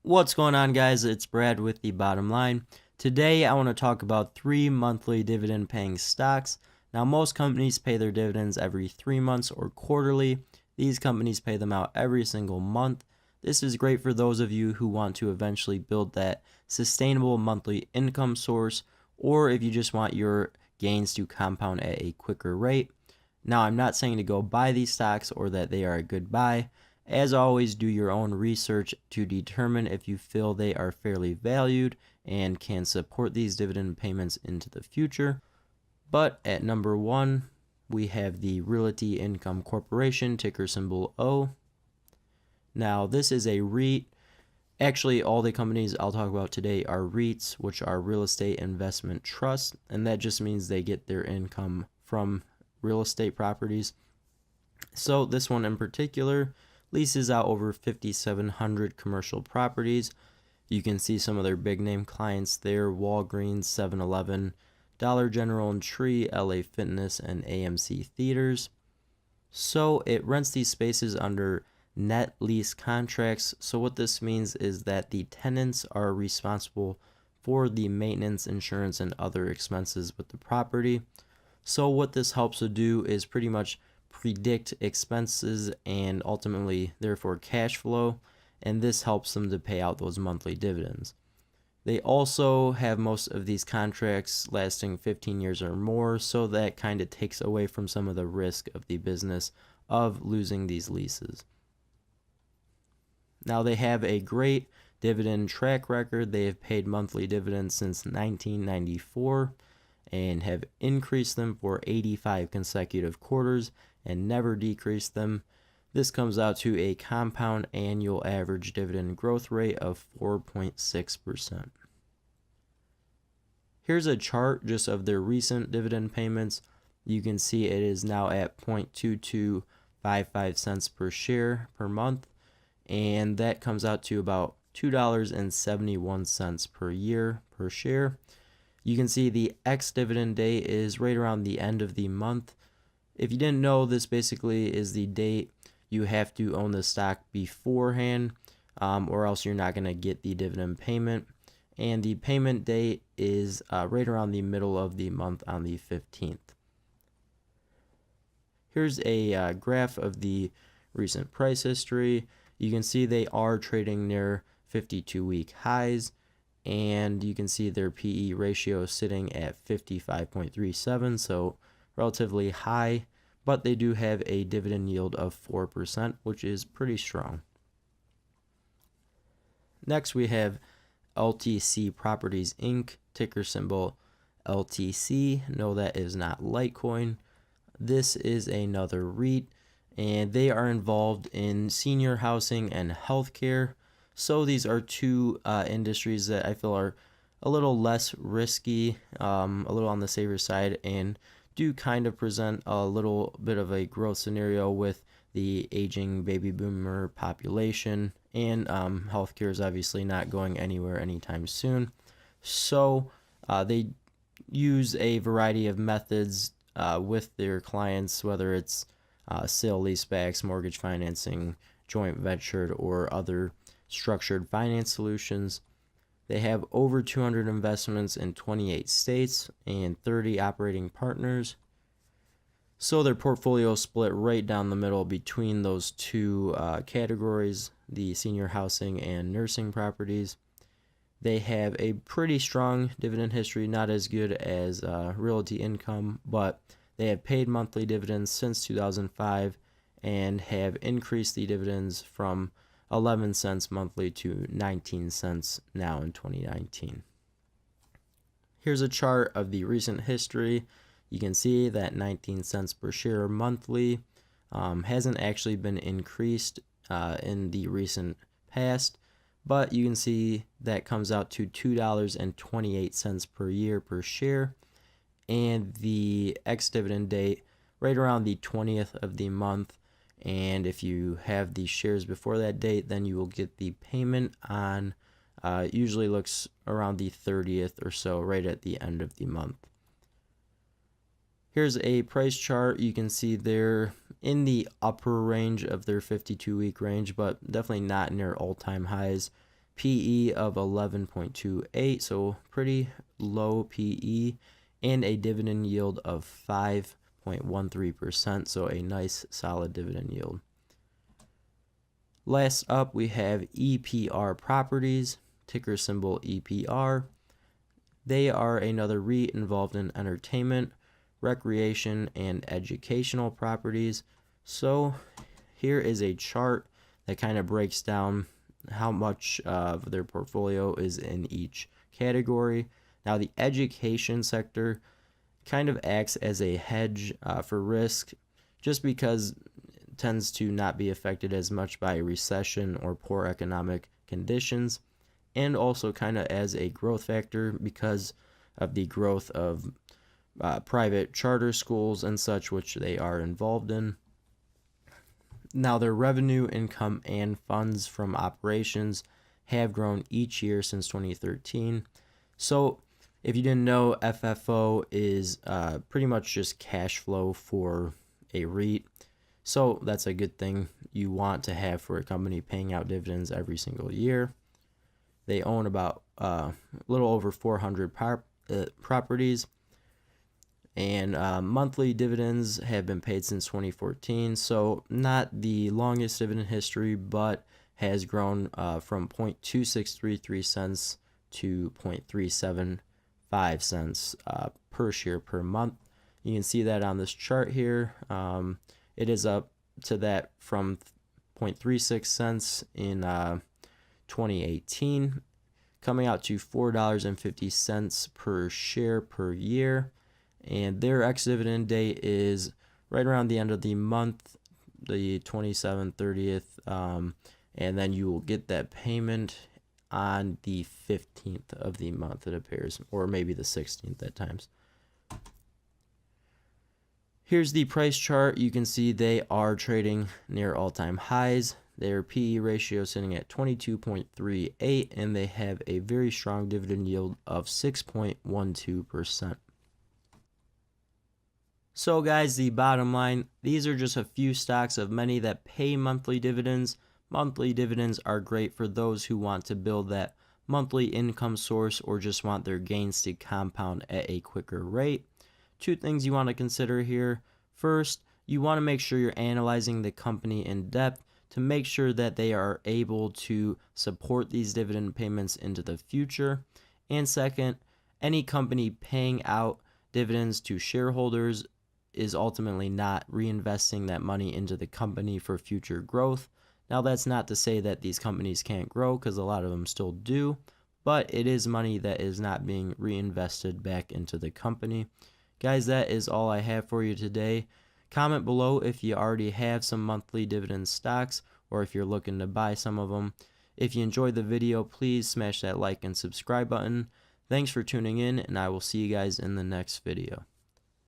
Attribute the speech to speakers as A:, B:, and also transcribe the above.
A: What's going on, guys? It's Brad with the Bottom Line. Today I want to talk about 3 monthly dividend paying stocks. Now, most companies pay their dividends every 3 months or quarterly. These companies pay them out every single month. This is great for those of you who want to eventually build that sustainable monthly income source, or if you just want your gains to compound at a quicker rate. Now, I'm not saying to go buy these stocks or that they are a good buy. As always, do your own research to determine if you feel they are fairly valued and can support these dividend payments into the future. But at number 1, we have the Realty Income Corporation, ticker symbol O. Now, this is a REIT. Actually, all the companies I'll talk about today are REITs, which are real estate investment trusts, and that just means they get their income from real estate properties. So this one in particular leases out over 5,700 commercial properties. You can see some of their big name clients there: Walgreens, 7-Eleven, Dollar General and Tree, LA Fitness, and AMC Theatres. So it rents these spaces under net lease contracts. So what this means is that the tenants are responsible for the maintenance, insurance, and other expenses with the property. So what this helps to do is pretty much predict expenses and ultimately therefore cash flow, and this helps them to pay out those monthly dividends. They also have most of these contracts lasting 15 years or more, so that kind of takes away from some of the risk of the business of losing these leases. Now, they have a great dividend track record. They have paid monthly dividends since 1994 and have increased them for 85 consecutive quarters and never decreased them. This comes out to a compound annual average dividend growth rate of 4.6%. Here's a chart just of their recent dividend payments. You can see it is now at 0.2255 cents per share per month, and that comes out to about $2.71 per year per share. You can see the ex-dividend date is right around the end of the month. If you didn't know, this basically is the date you have to own the stock beforehand, or else you're not going to get the dividend payment. And the payment date is right around the middle of the month on the 15th. Here's a graph of the recent price history. You can see they are trading near 52-week highs, and you can see their PE ratio sitting at 55.37, so relatively high, but they do have a dividend yield of 4%, which is pretty strong. Next, we have LTC Properties Inc., ticker symbol LTC. No, that is not Litecoin. This is another REIT, and they are involved in senior housing and healthcare. So these are two industries that I feel are a little less risky, a little on the safer side, and do kind of present a little bit of a growth scenario with the aging baby boomer population, and healthcare is obviously not going anywhere anytime soon. So they use a variety of methods with their clients, whether it's sale leasebacks, mortgage financing, joint ventured, or other structured finance solutions. They have over 200 investments in 28 states and 30 operating partners. So their portfolio is split right down the middle between those two categories, the senior housing and nursing properties. They have a pretty strong dividend history, not as good as Realty Income, but they have paid monthly dividends since 2005 and have increased the dividends from 11 cents monthly to 19 cents now in 2019. Here's a chart of the recent history. You can see that 19 cents per share monthly hasn't actually been increased in the recent past, but you can see that comes out to $2.28 per year per share, and the ex-dividend date right around the 20th of the month. And if you have these shares before that date, then you will get the payment on, usually looks around the 30th or so, right at the end of the month. Here's a price chart. You can see they're in the upper range of their 52-week range, but definitely not near all-time highs. PE of 11.28, so pretty low PE, and a dividend yield of 5.13%, so a nice solid dividend yield. Last up, we have EPR Properties, ticker symbol EPR. They are another REIT involved in entertainment, recreation, and educational properties. So here is a chart that kind of breaks down how much of their portfolio is in each category. Now, the education sector kind of acts as a hedge for risk, just because it tends to not be affected as much by a recession or poor economic conditions, and also kind of as a growth factor because of the growth of private charter schools and such, which they are involved in. Now, their revenue, income, and funds from operations have grown each year since 2013. So if you didn't know, FFO is pretty much just cash flow for a REIT. So that's a good thing you want to have for a company paying out dividends every single year. They own about a little over 400 properties. And monthly dividends have been paid since 2014, so not the longest dividend history, but has grown from 0.2633 cents to 0.375 cents per share per month. You can see that on this chart here. It is up to that from 0.36 cents in 2018, coming out to $4.50 per share per year. And their ex-dividend date is right around the end of the month, the 27th, 30th, and then you will get that payment on the 15th of the month, it appears, or maybe the 16th at times. Here's the price chart. You can see they are trading near all-time highs. Their PE ratio is sitting at 22.38, and they have a very strong dividend yield of 6.12%. So guys, the bottom line, these are just a few stocks of many that pay monthly dividends. Monthly dividends are great for those who want to build that monthly income source or just want their gains to compound at a quicker rate. Two things you want to consider here. First, you want to make sure you're analyzing the company in depth to make sure that they are able to support these dividend payments into the future. And second, any company paying out dividends to shareholders is ultimately not reinvesting that money into the company for future growth. Now, that's not to say that these companies can't grow, because a lot of them still do, but it is money that is not being reinvested back into the company. Guys, that is all I have for you today. Comment below if you already have some monthly dividend stocks or if you're looking to buy some of them. If you enjoyed the video, please smash that like and subscribe button. Thanks for tuning in, and I will see you guys in the next video.